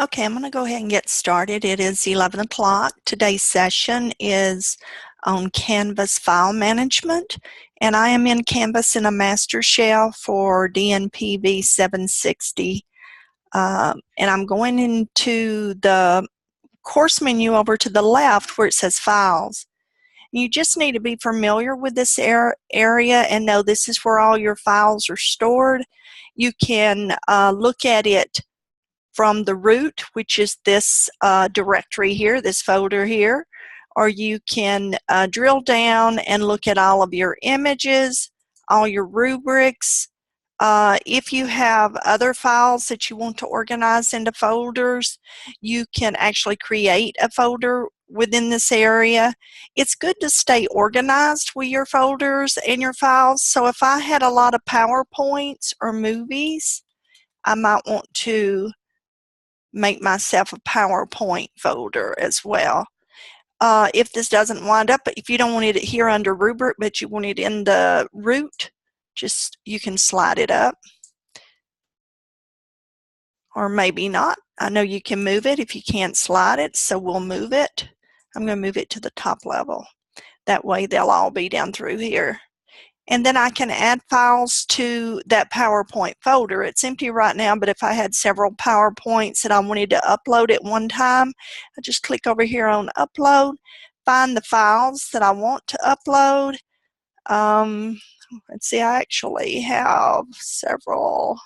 Okay, I'm going to go ahead and get started. It is 11 o'clock. Today's session is on Canvas file management, and I am in Canvas in a master shell for DNP V760. And I'm going into the course menu over to the left where it says Files. You just need to be familiar with this area and know this is where all your files are stored. You can look at it from the root, which is this directory here, this folder here, or you can drill down and look at all of your images, all your rubrics. If you have other files that you want to organize into folders, you can actually create a folder within this area. It's good to stay organized with your folders and your files. So if I had a lot of PowerPoints or movies, I might want to make myself a PowerPoint folder as well. If this doesn't wind up, if you don't want it here under rubric, but you want it in the root, just you can slide it up. Or maybe not. I know you can move it if you can't slide it, so we'll move it. I'm going to move it to the top level. That way they'll all be down through here. And then I can add files to that PowerPoint folder. It's empty right now, but if I had several PowerPoints that I wanted to upload at one time, I just click over here on Upload, find the files that I want to upload. Let's see, I actually have several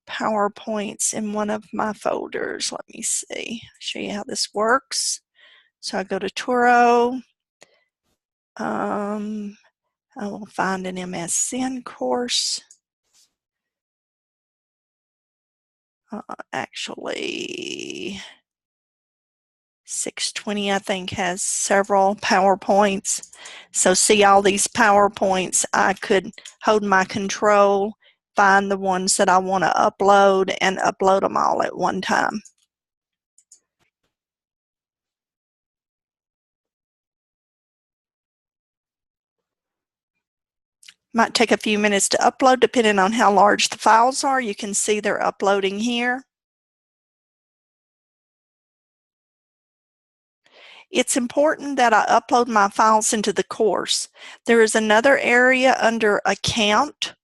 PowerPoints in one of my folders. Let me see, show you how this works. So I go to Turo. I will find an MSN course. Actually, 620 I think has several PowerPoints. So see all these PowerPoints, I could hold my control, find the ones that I want to upload, and upload them all at one time. Might take a few minutes to upload depending on how large the files are. You can see they're uploading here. It's important that I upload my files into the course. There is another area under Account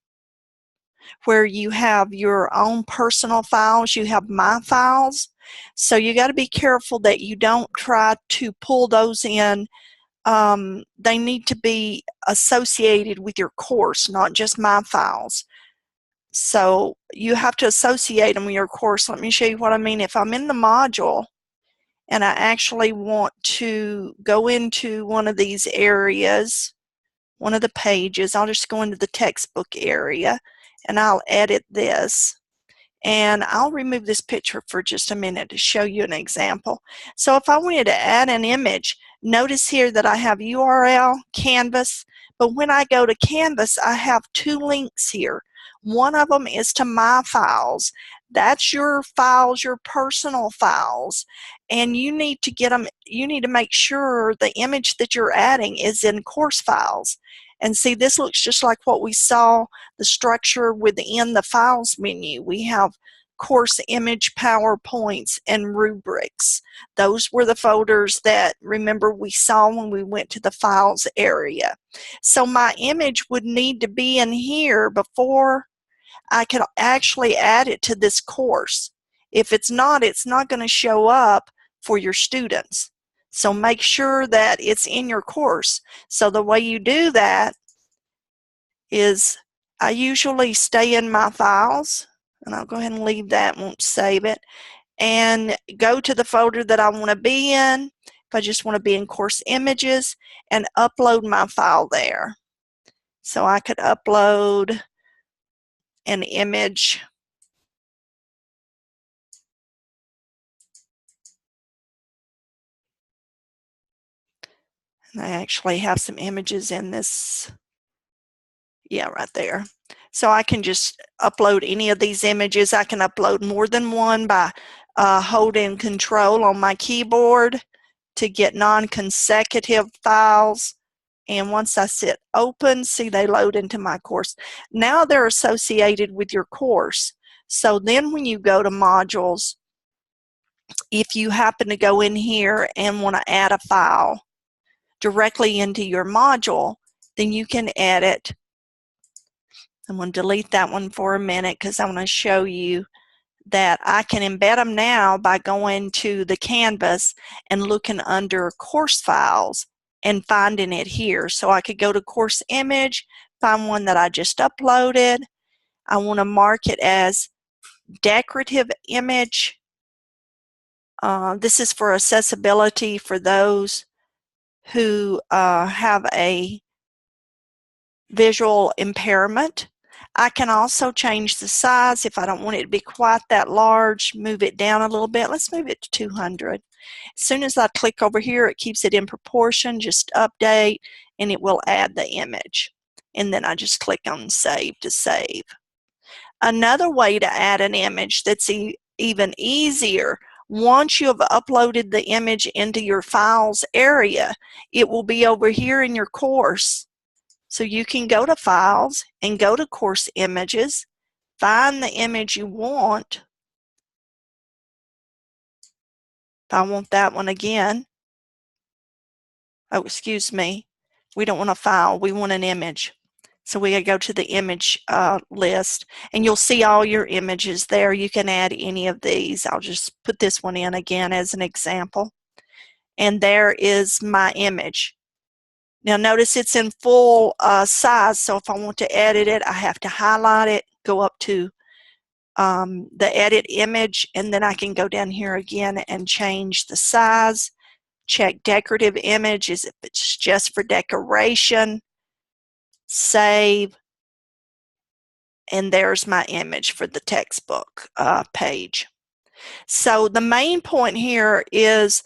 where you have your own personal files. You have My Files. So you got to be careful that you don't try to pull those in. They need to be associated with your course, not just My Files. So you have to associate them with your course. Let me show you what I mean. If I'm in the module and I actually want to go into one of these areas, one of the pages, I'll just go into the textbook area and I'll edit this. And I'll remove this picture for just a minute to show you an example. So if I wanted to add an image, notice here that I have URL, Canvas, but when I go to Canvas, I have two links here. One of them is to My Files. That's your files, your personal files, and you need to get them, you need to make sure the image that you're adding is in Course Files. And see, this looks just like what we saw, the structure within the Files menu. We have course image, PowerPoints, and rubrics. Those were the folders that, remember, we saw when we went to the Files area. So my image would need to be in here before I could actually add it to this course. If it's not going to show up for your students. So make sure that it's in your course. So the way you do that is I usually stay in My Files, and I'll go ahead and leave that, won't save it, and go to the folder that I want to be in. If I just want to be in Course Images, and upload my file there. So I could upload an image. And I actually have some images in this, yeah, right there. So I can just upload any of these images. I can upload more than one by holding Control on my keyboard to get non-consecutive files. And once I hit open, see, they load into my course. Now they're associated with your course. So then when you go to modules, if you happen to go in here and want to add a file directly into your module, then you can add it. I'm going to delete that one for a minute because I want to show you that I can embed them now by going to the Canvas and looking under course files and finding it here. So I could go to course image, find one that I just uploaded. I want to mark it as decorative image. This is for accessibility for those who have a visual impairment. I can also change the size if I don't want it to be quite that large, move it down a little bit. Let's move it to 200. As soon as I click over here, it keeps it in proportion. Just update and it will add the image. And then I just click on save to save. Another way to add an image that's even easier, once you have uploaded the image into your files area, it will be over here in your course. So you can go to Files and go to Course Images, find the image you want. If I want that one again, oh, excuse me, we don't want a file, we want an image. So we go to the image list, and you'll see all your images there. You can add any of these. I'll just put this one in again as an example. And there is my image. Now notice it's in full size, so if I want to edit it, I have to highlight it, go up to the edit image, and then I can go down here again and change the size. Check decorative images if it's just for decoration. Save. And there's my image for the textbook page. So the main point here is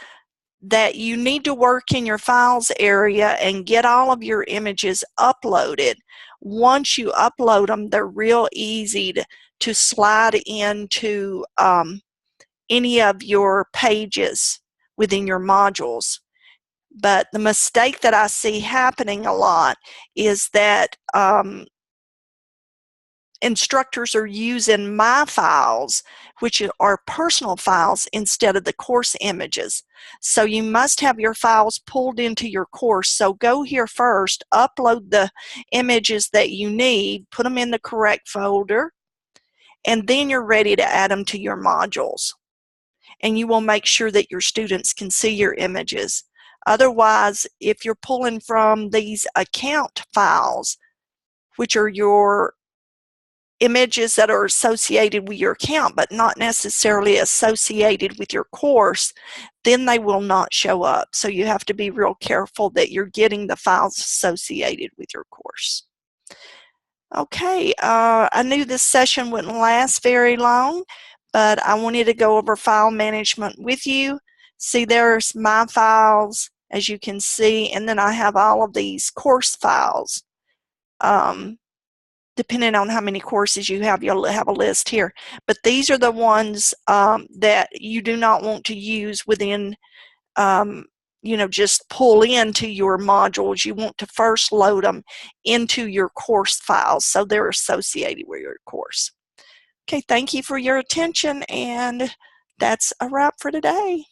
that you need to work in your files area and get all of your images uploaded. Once you upload them, they're real easy to slide into any of your pages within your modules. But the mistake that I see happening a lot is that instructors are using my files, which are personal files, instead of the course images. So you must have your files pulled into your course. So go here first, upload the images that you need, put them in the correct folder, and then you're ready to add them to your modules. And you will make sure that your students can see your images. Otherwise, if you're pulling from these account files, which are your images that are associated with your account but not necessarily associated with your course, then they will not show up. So you have to be real careful that you're getting the files associated with your course. Okay, I knew this session wouldn't last very long, but I wanted to go over file management with you. See, there's my files, as you can see, and then I have all of these course files. Depending on how many courses you have, you'll have a list here. But these are the ones that you do not want to use within, just pull into your modules. You want to first load them into your course files so they're associated with your course. Okay, thank you for your attention, and that's a wrap for today.